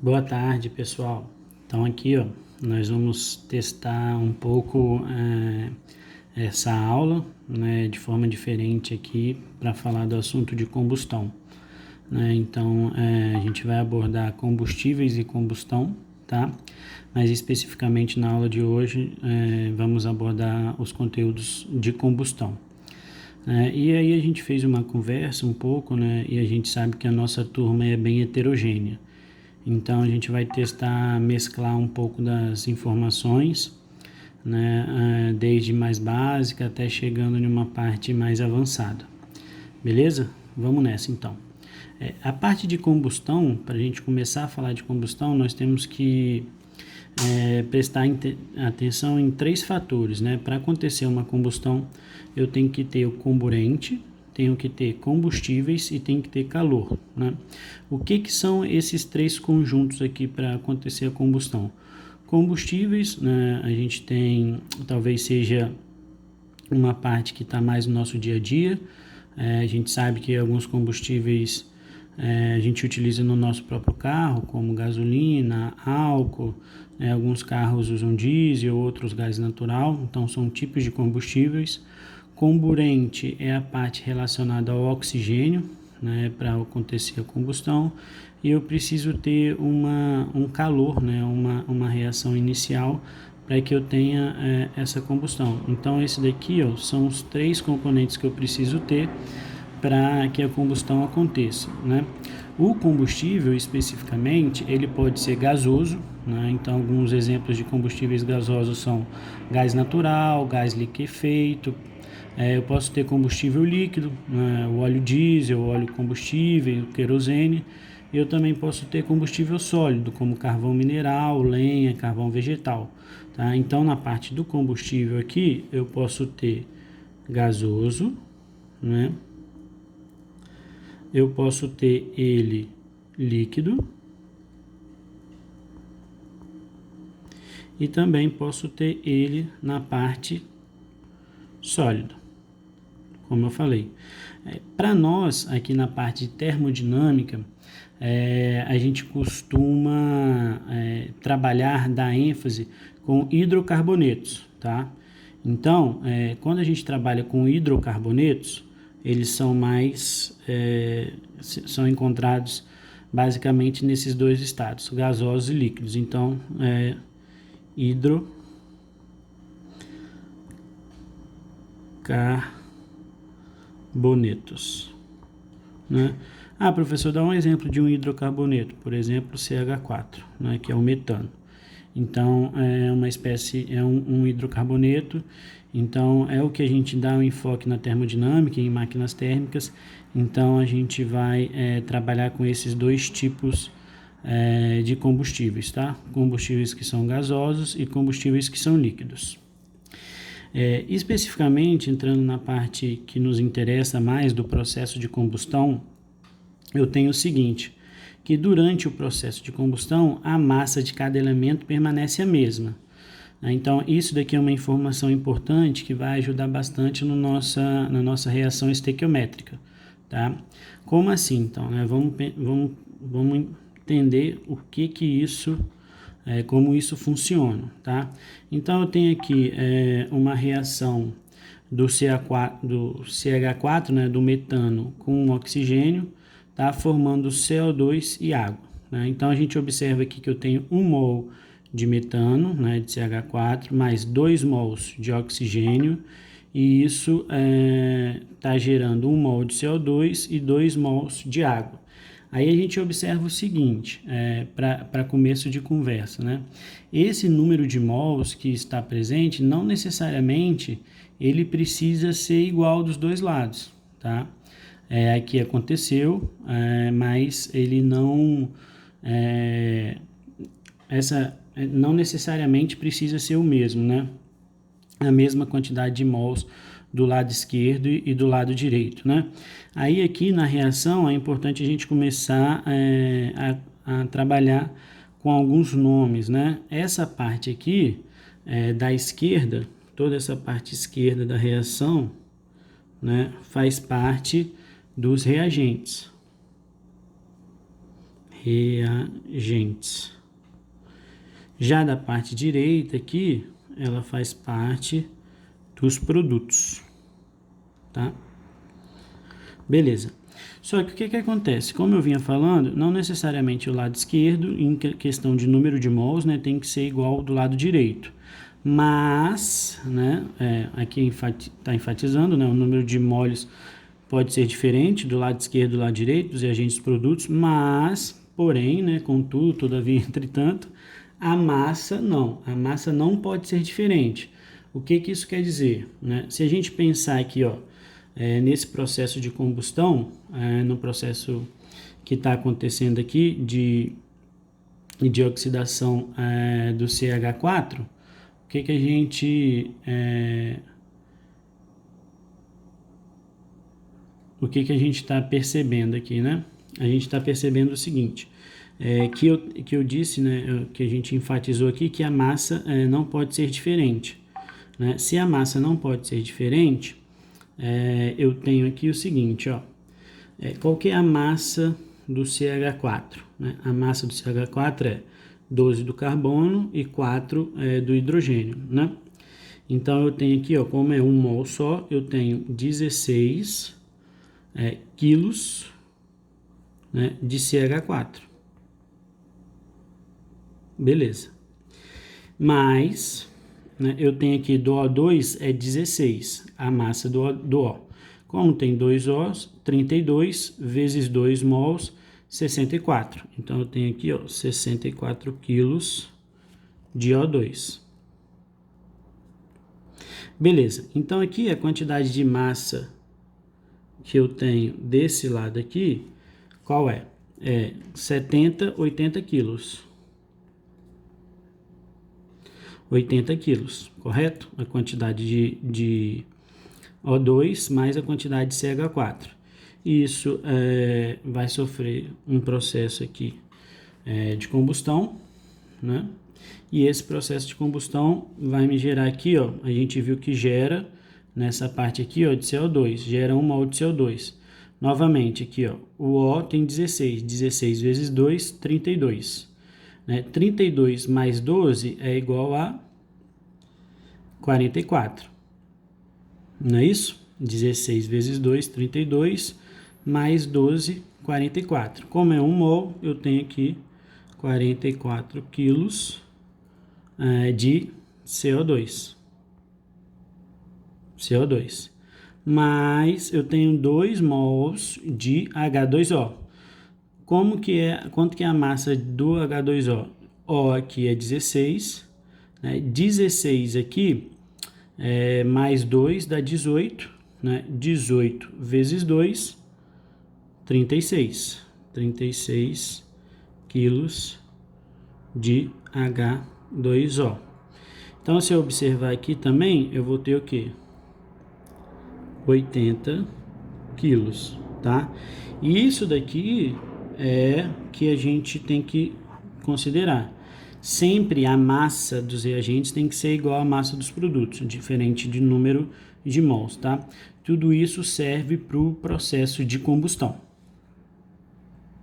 Boa tarde, pessoal. Então aqui, nós vamos testar um pouco essa aula, né, de forma diferente aqui para falar do assunto de combustão, né? Então a gente vai abordar combustíveis e combustão, tá? Mas especificamente na aula de hoje vamos abordar os conteúdos de combustão. E aí a gente fez uma conversa um pouco, né? E a gente sabe que a nossa turma é bem heterogênea. Então a gente vai testar mesclar um pouco das informações, né, desde mais básica até chegando em uma parte mais avançada. Beleza? Vamos nessa então. A parte de combustão, para a gente começar a falar de combustão, nós temos que prestar atenção em 3 fatores, né? Para acontecer uma combustão, eu tenho que ter o comburente, tenho que ter combustíveis e tenho que ter calor, né? O que são esses 3 conjuntos aqui para acontecer a combustão? Combustíveis, né, a gente tem, talvez seja uma parte que está mais no nosso dia a dia. A gente sabe que alguns combustíveis a gente utiliza no nosso próprio carro, como gasolina, álcool, alguns carros usam diesel, outros gás natural, então são tipos de combustíveis. Comburente é a parte relacionada ao oxigênio, né, para acontecer a combustão, e eu preciso ter um calor, né, uma reação inicial para que eu tenha essa combustão. Então esse daqui são os 3 componentes que eu preciso ter para que a combustão aconteça, né? O combustível especificamente ele pode ser gasoso, né? Então alguns exemplos de combustíveis gasosos são gás natural, gás liquefeito. Eu posso ter combustível líquido, né, o óleo diesel, o óleo combustível, o querosene. Eu também posso ter combustível sólido, como carvão mineral, lenha, carvão vegetal. Tá? Então, na parte do combustível aqui, eu posso ter gasoso, né? Eu posso ter ele líquido e também posso ter ele na parte sólida, como eu falei. Para nós, aqui na parte de termodinâmica, a gente costuma trabalhar, dar ênfase com hidrocarbonetos, tá? Então, quando a gente trabalha com hidrocarbonetos, eles são são encontrados basicamente nesses 2 estados, gasosos e líquidos. Então, hidrocarbonetos, né? Professor, dá um exemplo de um hidrocarboneto, por exemplo, CH4, né, que é o metano. Então, é uma espécie, um hidrocarboneto. Então, é o que a gente dá um enfoque na termodinâmica, em máquinas térmicas. Então, a gente vai trabalhar com esses 2 tipos de combustíveis, tá? Combustíveis que são gasosos e combustíveis que são líquidos. Especificamente, entrando na parte que nos interessa mais do processo de combustão, eu tenho o seguinte, que durante o processo de combustão, a massa de cada elemento permanece a mesma. Então, isso daqui é uma informação importante que vai ajudar bastante na nossa reação estequiométrica, tá? Como assim, então, né? Vamos entender o que isso, como isso funciona, tá? Então, eu tenho aqui uma reação do CH4, né, do metano com oxigênio, tá formando CO2 e água, né? Então a gente observa aqui que eu tenho 1 mol de metano, né, de CH4, mais 2 mols de oxigênio, e isso está gerando 1 mol de CO2 e 2 mols de água. Aí a gente observa o seguinte, para começo de conversa, né? Esse número de mols que está presente, não necessariamente ele precisa ser igual dos 2 lados, tá? Aqui aconteceu, mas ele não não necessariamente precisa ser o mesmo, né? A mesma quantidade de mols do lado esquerdo e do lado direito, né? Aí aqui na reação é importante a gente começar a trabalhar com alguns nomes, né? Essa parte aqui da esquerda, toda essa parte esquerda da reação, né, faz parte dos reagentes. reagentes. Já da parte direita aqui, ela faz parte dos produtos, tá? Beleza. Só que o que acontece? Como eu vinha falando, não necessariamente o lado esquerdo, em questão de número de mols, né, tem que ser igual ao do lado direito. Mas, né, aqui está enfatizando, né, o número de mols pode ser diferente do lado esquerdo e do lado direito, dos reagentes dos produtos, mas, porém, né, contudo, todavia, entretanto, a massa não pode ser diferente. O que isso quer dizer, né? Se a gente pensar aqui, ó, nesse processo de combustão, no processo que está acontecendo aqui de oxidação do CH4, o que a gente está percebendo aqui, né? A gente está percebendo o seguinte, que eu disse, né, que a gente enfatizou aqui, que a massa não pode ser diferente, né? Se a massa não pode ser diferente, eu tenho aqui o seguinte, ó, qual que é a massa do CH4? Né? A massa do CH4 é 12 do carbono e 4 do hidrogênio, né? Então, eu tenho aqui, ó, como é um mol só, eu tenho 16 quilos, né, de CH4. Beleza. Mas, né, eu tenho aqui do O2 é 16, a massa do O. Como tem 2 Os, 32 vezes 2 mols, 64. Então, eu tenho aqui, ó, 64 quilos de O2. Beleza. Então, aqui a quantidade de massa que eu tenho desse lado aqui, qual é? 70, 80 quilos. 80 quilos, correto? A quantidade de O2 mais a quantidade de CH4. Isso vai sofrer um processo aqui de combustão, né? E esse processo de combustão vai me gerar aqui, ó, a gente viu que gera nessa parte aqui, ó, de CO2, gera 1 mol de CO2. Novamente aqui, ó, o O tem 16, 16 vezes 2, 32. Né? 32 mais 12 é igual a 44. Não é isso? 16 vezes 2, 32, mais 12, 44. Como é 1 mol, eu tenho aqui 44 quilos de CO2. Mas eu tenho 2 mols de H2O. Quanto que é a massa do H2O? O aqui é 16, né? 16 aqui mais 2 dá 18, né? 18 vezes 2, 36. 36 quilos de H2O. Então, se eu observar aqui também, eu vou ter o quê? 80 quilos, tá? E isso daqui é que a gente tem que considerar. Sempre a massa dos reagentes tem que ser igual à massa dos produtos, diferente de número de mols, tá? Tudo isso serve para o processo de combustão.